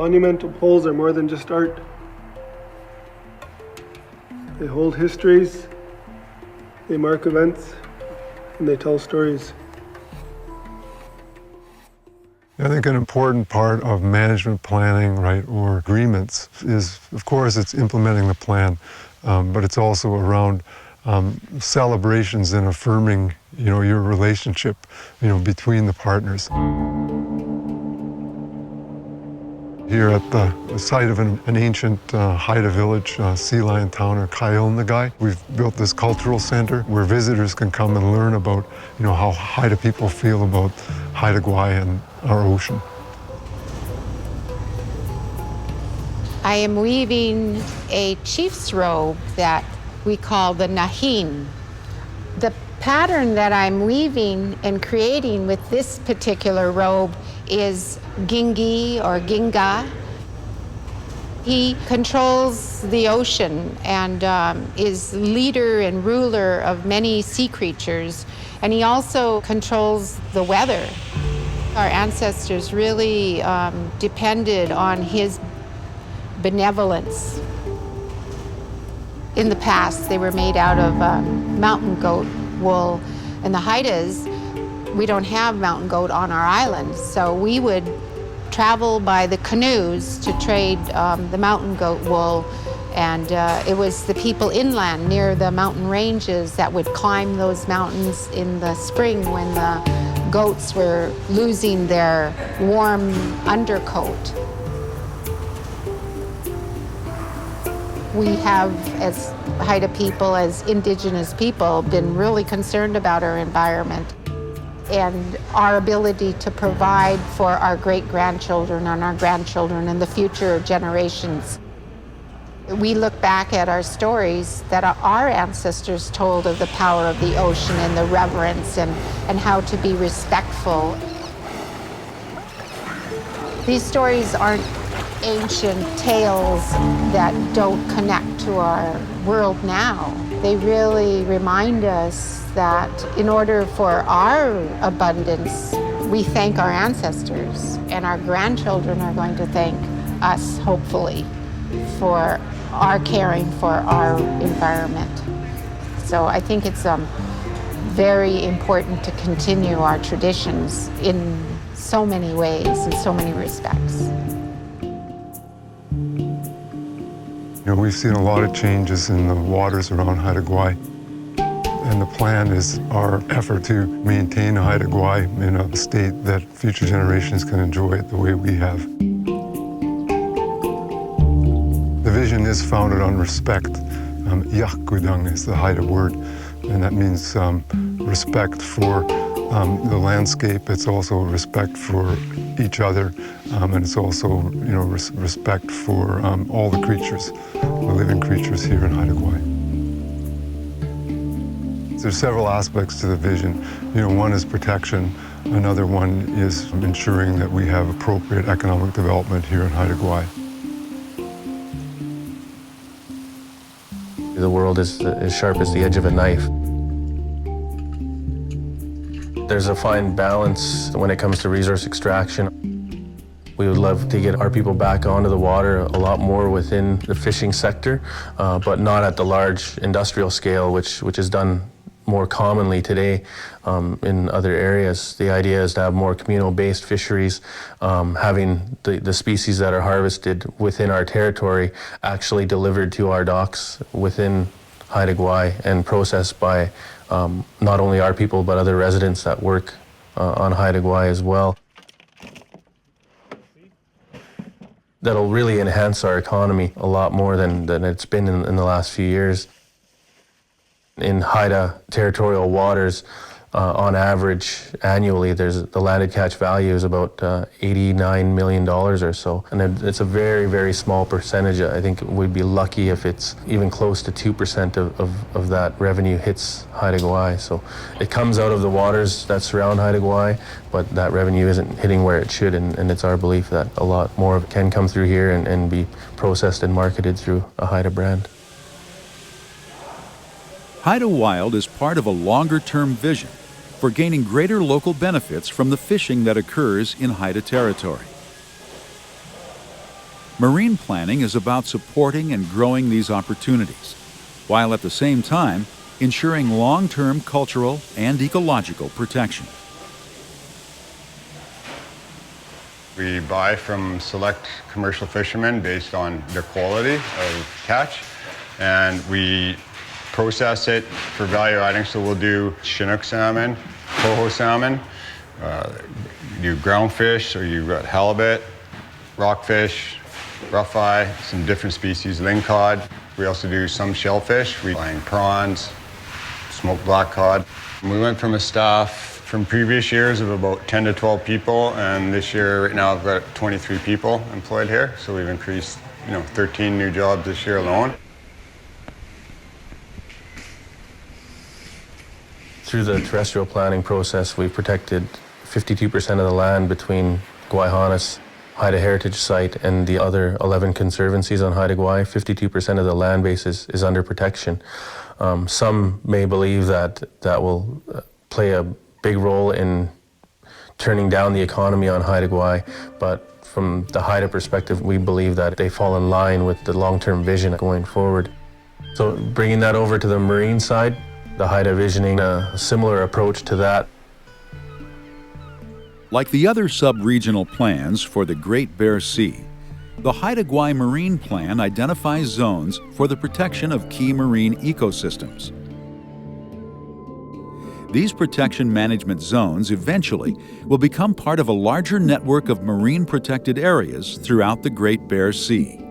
Monumental poles are more than just art. They hold histories, they mark events, and they tell stories. I think an important part of management planning, right, or agreements is, of course, it's implementing the plan, but it's also around celebrations and affirming, your relationship, between the partners. Here at the site of an ancient Haida village, sea lion town, or Haida Gwaii, we've built this cultural center where visitors can come and learn about, how Haida people feel about Haida Gwaii and our ocean. I am weaving a chief's robe that we call the nahin. The pattern that I'm weaving and creating with this particular robe is Gingi or Ginga. He controls the ocean and is leader and ruler of many sea creatures, and he also controls the weather. Our ancestors really depended on his benevolence. In the past, they were made out of mountain goat wool, and the Haidas, we don't have mountain goat on our island, so we would travel by the canoes to trade the mountain goat wool, and it was the people inland near the mountain ranges that would climb those mountains in the spring when the goats were losing their warm undercoat. We have, as Haida people, as Indigenous people, been really concerned about our environment and our ability to provide for our great-grandchildren and our grandchildren and the future generations. We look back at our stories that our ancestors told of the power of the ocean and the reverence and how to be respectful. These stories aren't ancient tales that don't connect to our world now. They really remind us that in order for our abundance, we thank our ancestors, and our grandchildren are going to thank us, hopefully, for our caring for our environment. So I think it's very important to continue our traditions in so many ways, in so many respects. We've seen a lot of changes in the waters around Haida Gwaii, and the plan is our effort to maintain Haida Gwaii in a state that future generations can enjoy it the way we have. The vision is founded on respect. Yakudang is the Haida word, and that means respect for the landscape. It's also respect for each other, and it's also, respect for all the creatures, the living creatures here in Haida Gwaii. There's several aspects to the vision. One is protection. Another one is ensuring that we have appropriate economic development here in Haida Gwaii. The world is as sharp as the edge of a knife. There's a fine balance when it comes to resource extraction. We would love to get our people back onto the water a lot more within the fishing sector, but not at the large industrial scale, which is done more commonly today in other areas. The idea is to have more communal-based fisheries, having the species that are harvested within our territory actually delivered to our docks within Haida Gwaii and processed by not only our people, but other residents that work on Haida Gwaii as well. That'll really enhance our economy a lot more than it's been in the last few years. In Haida territorial waters, on average, annually, the landed catch value is about $89 million or so. And it's a very, very small percentage. I think we'd be lucky if it's even close to 2% of that revenue hits Haida Gwaii. So it comes out of the waters that surround Haida Gwaii, but that revenue isn't hitting where it should. And it's our belief that a lot more of it can come through here and be processed and marketed through a Haida brand. Haida Wild is part of a longer-term vision for gaining greater local benefits from the fishing that occurs in Haida territory. Marine planning is about supporting and growing these opportunities, while at the same time ensuring long-term cultural and ecological protection. We buy from select commercial fishermen based on their quality of catch, and we process it for value adding. So we'll do Chinook salmon, coho salmon, you do ground fish, so you've got halibut, rockfish, rough-eye, some different species, lingcod. We also do some shellfish. We buying prawns, smoked black cod. We went from a staff from previous years of about 10 to 12 people, and this year, right now, I've got 23 people employed here. So we've increased, 13 new jobs this year alone. Through the terrestrial planning process, we've protected 52% of the land between Gwaii Haida Heritage Site and the other 11 conservancies on Haida Gwaii. 52% of the land base is under protection. Some may believe that will play a big role in turning down the economy on Haida Gwaii, but from the Haida perspective, we believe that they fall in line with the long-term vision going forward. So bringing that over to the marine side, the Haida visioning a similar approach to that. Like the other sub-regional plans for the Great Bear Sea, the Haida Gwaii Marine Plan identifies zones for the protection of key marine ecosystems. These protection management zones eventually will become part of a larger network of marine protected areas throughout the Great Bear Sea.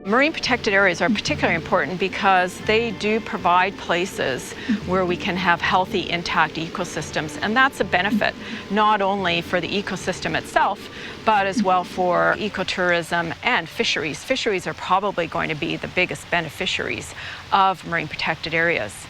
Marine protected areas are particularly important because they do provide places where we can have healthy, intact ecosystems, and that's a benefit not only for the ecosystem itself, but as well for ecotourism and fisheries. Fisheries are probably going to be the biggest beneficiaries of marine protected areas.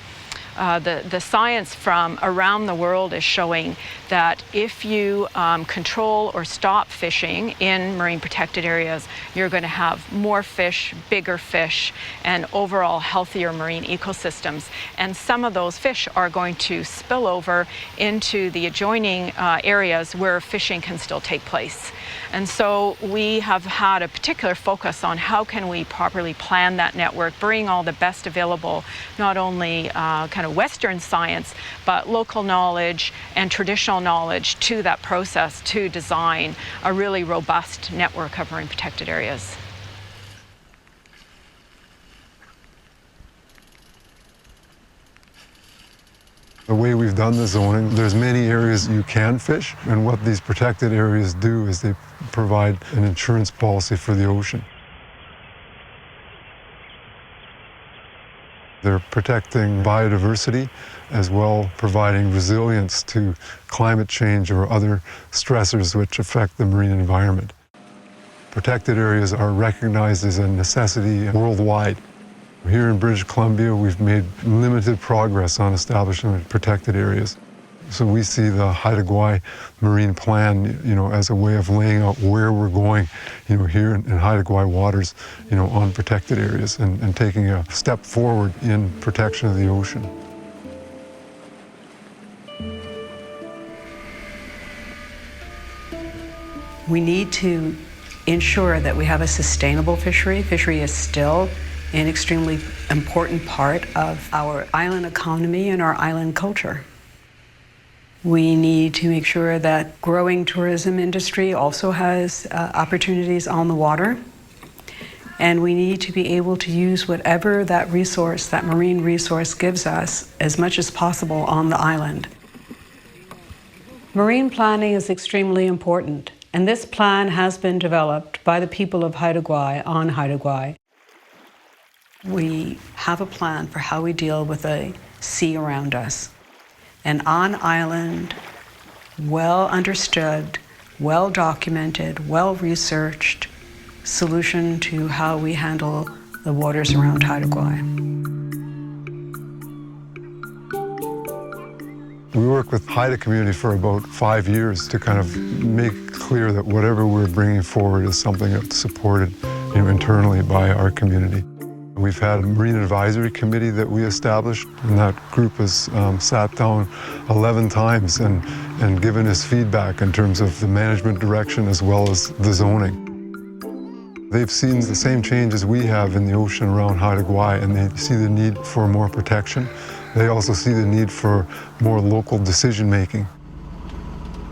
The science from around the world is showing that if you control or stop fishing in marine protected areas, you're going to have more fish, bigger fish, and overall healthier marine ecosystems. And some of those fish are going to spill over into the adjoining areas where fishing can still take place. And so we have had a particular focus on how can we properly plan that network, bring all the best available, not only kind of Western science, but local knowledge and traditional knowledge to that process to design a really robust network of marine protected areas. The way we've done the zoning, there's many areas you can fish, and what these protected areas do is they provide an insurance policy for the ocean. They're protecting biodiversity as well, providing resilience to climate change or other stressors which affect the marine environment. Protected areas are recognized as a necessity worldwide. Here in British Columbia, we've made limited progress on establishing protected areas. So we see the Haida Gwaii Marine Plan, as a way of laying out where we're going, here in Haida Gwaii waters, on protected areas and taking a step forward in protection of the ocean. We need to ensure that we have a sustainable fishery. Fishery is still an extremely important part of our island economy and our island culture. We need to make sure that growing tourism industry also has opportunities on the water. And we need to be able to use whatever that resource, that marine resource gives us as much as possible on the island. Marine planning is extremely important, and this plan has been developed by the people of Haida Gwaii on Haida Gwaii. We have a plan for how we deal with the sea around us. An on-island, well understood, well documented, well researched solution to how we handle the waters around Haida Gwaii. We work with Haida community for about 5 years to kind of make clear that whatever we're bringing forward is something that's supported internally by our community. We've had a Marine Advisory Committee that we established, and that group has sat down 11 times and given us feedback in terms of the management direction as well as the zoning. They've seen the same changes we have in the ocean around Haida Gwaii, and they see the need for more protection. They also see the need for more local decision-making.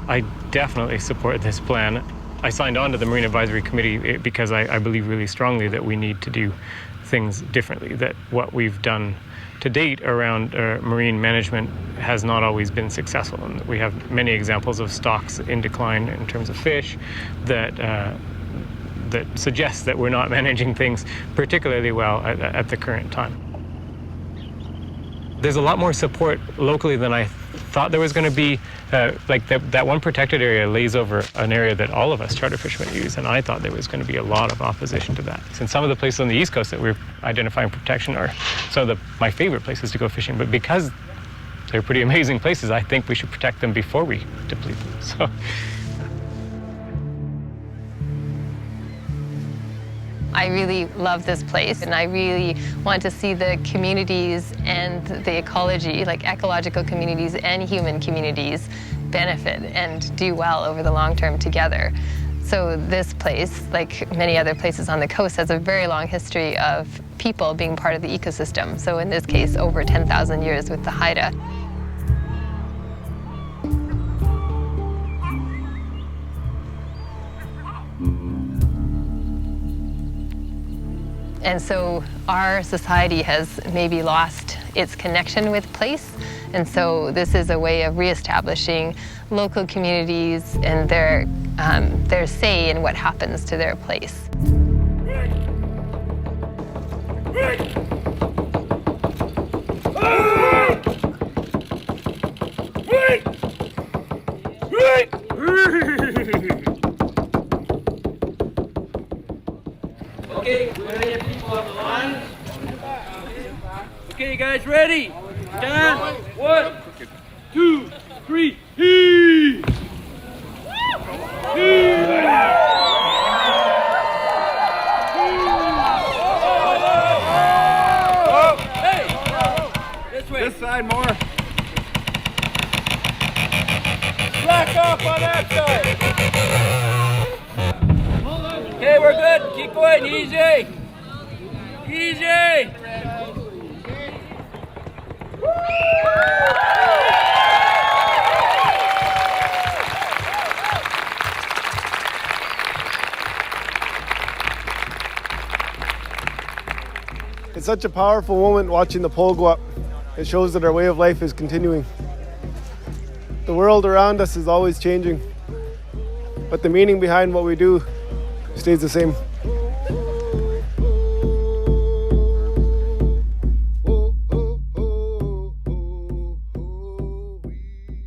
I definitely support this plan. I signed on to the Marine Advisory Committee because I believe really strongly that we need to do things differently, that what we've done to date around marine management has not always been successful. And we have many examples of stocks in decline in terms of fish that suggests that we're not managing things particularly well at the current time. There's a lot more support locally than I thought there was going to be. Like that one protected area lays over an area that all of us charter fishermen use, and I thought there was going to be a lot of opposition to that. And some of the places on the East Coast that we're identifying protection are some of my favorite places to go fishing, but because they're pretty amazing places, I think we should protect them before we deplete them. So. I really love this place, and I really want to see the communities and the ecology, like ecological communities and human communities, benefit and do well over the long term together. So this place, like many other places on the coast, has a very long history of people being part of the ecosystem. So in this case, over 10,000 years with the Haida. And so our society has maybe lost its connection with place. And so this is a way of reestablishing local communities and their say in what happens to their place. Okay, we're gonna get people on the line. Okay, you guys ready? Down. 1, 2, 3. Heave! Heave! Hey! This way. This side more. Back off on that side. Okay, we're good. Keep going. Easy. Easy. It's such a powerful moment watching the pole go up. It shows that our way of life is continuing. The world around us is always changing, but the meaning behind what we do stays the same.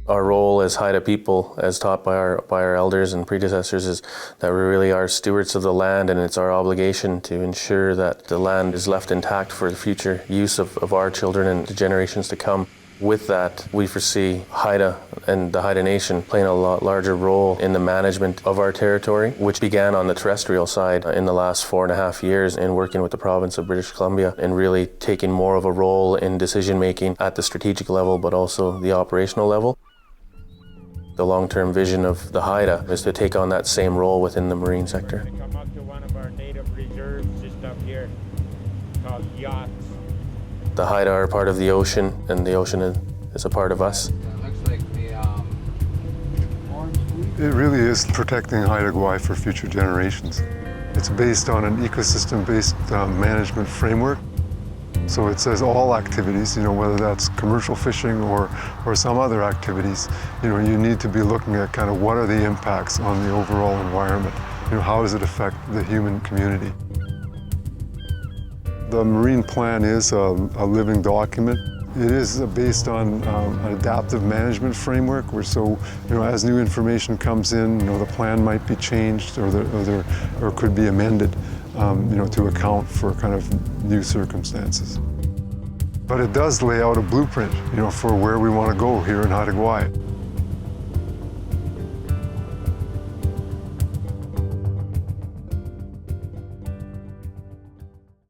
Our role as Haida people, as taught by our elders and predecessors, is that we really are stewards of the land, and it's our obligation to ensure that the land is left intact for the future use of our children and the generations to come. With that, we foresee Haida and the Haida Nation playing a lot larger role in the management of our territory, which began on the terrestrial side in the last 4.5 years in working with the province of British Columbia and really taking more of a role in decision-making at the strategic level, but also the operational level. The long-term vision of the Haida is to take on that same role within the marine sector. Come up to one of our native reserves just up here called yachts. The Haida are part of the ocean, and the ocean is a part of us. It really is protecting Haida Gwaii for future generations. It's based on an ecosystem-based management framework. So it says all activities, whether that's commercial fishing or some other activities, you need to be looking at kind of what are the impacts on the overall environment. How does it affect the human community? The marine plan is a living document. It is based on an adaptive management framework where as new information comes in, the plan might be changed or could be amended, to account for kind of new circumstances. But it does lay out a blueprint, for where we want to go here in Haida Gwaii.